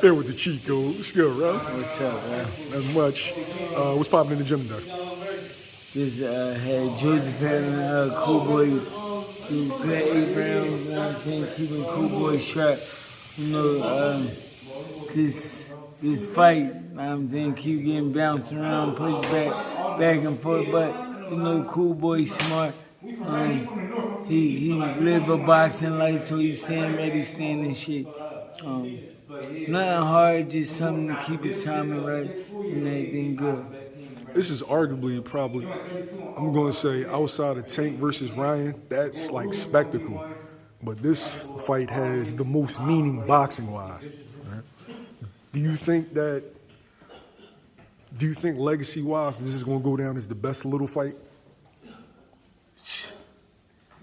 Here with the cheat code. What's good, Rell? What's up, man? Not much. What's popping in the gym today? Just had Joseph having Cool Boy do good 8 rounds, you know what I'm saying? Keeping Cool Boy sharp, you know, this fight, you know what I'm saying, keep getting bounced around, pushed back and forth, but, you know, Cool Boy smart. He live a boxing life, so he's staying ready, staying in shape. Nothing hard, just something to keep his timing right and everything good. This is arguably probably, I'm going to say, outside of Tank versus Ryan, that's like spectacle. But this fight has the most meaning boxing-wise. Right? Do you think legacy-wise, this is going to go down as the best little fight?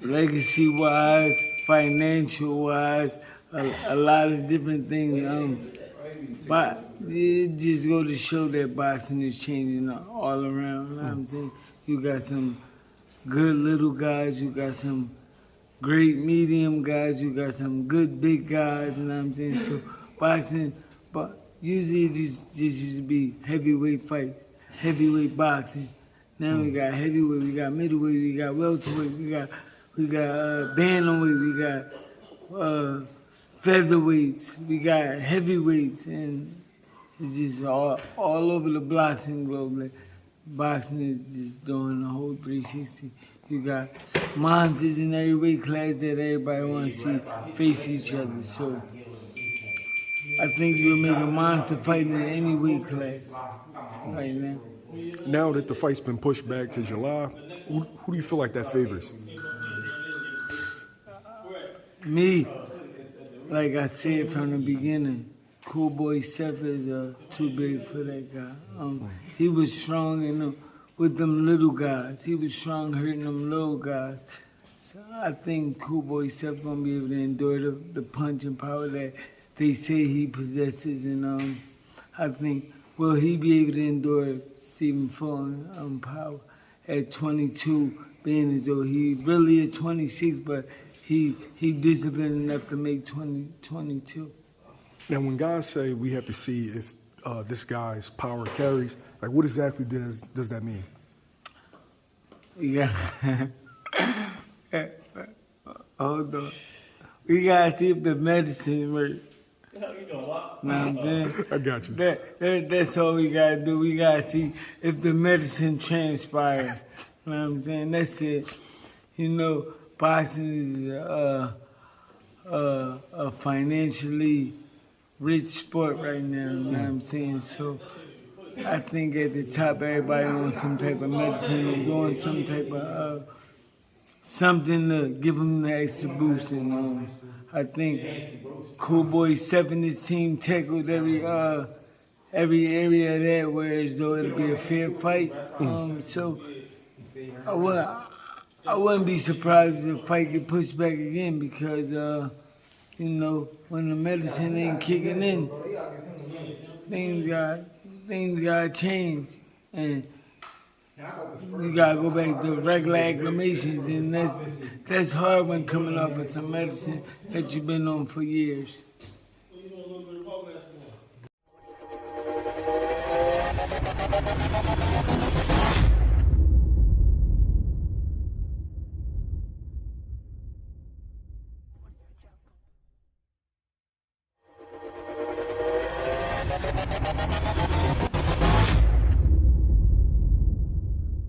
Legacy-wise, financial-wise, a lot of different things. But it just go to show that boxing is changing all around. You know what I'm saying? You got some good little guys, you got some great medium guys, you got some good big guys, you know what I'm saying? So boxing, but usually it just used to be heavyweight fights, heavyweight boxing. Now we got heavyweight, we got middleweight, we got welterweight, we got bantamweight, we got featherweights, we got heavyweights, and it's just all over the boxing globe. Like, boxing is just doing the whole 360. You got monsters in every weight class that everybody wants to see face each other. So I think you'll make a monster fight in any weight class right now. Now that the fight's been pushed back to July, who do you feel like that favors? Me. Like I said from the beginning, Cool Boy Seth is too big for that guy. He was strong with them little guys. He was strong hurting them little guys. So I think Cool Boy Seth gonna be able to endure the punching power that they say he possesses. And I think, will he be able to endure Stephen Fulton power at 22, being as though he really is 26, but he disciplined enough to make 22. Now, when guys say we have to see if this guy's power carries, like what exactly does that mean? Yeah. Hold on. We gotta see if the medicine works. Know what I'm saying? I got you. That's all we gotta do. We gotta see if the medicine transpires. You know what I'm saying? That's it. You know, boxing is a financially rich sport right now, you know what I'm saying? So I think at the top everybody on some type of medicine or doing some type of something to give them the extra boost. And I think Cool Boy Seth and his team tackled every area of that, whereas though it'll be a fair fight. So I wouldn't be surprised if the fight get pushed back again because, you know, when the medicine ain't kicking in, things gotta change. And you gotta go back to regular acclamations, and that's hard when coming off of some medicine that you've been on for years.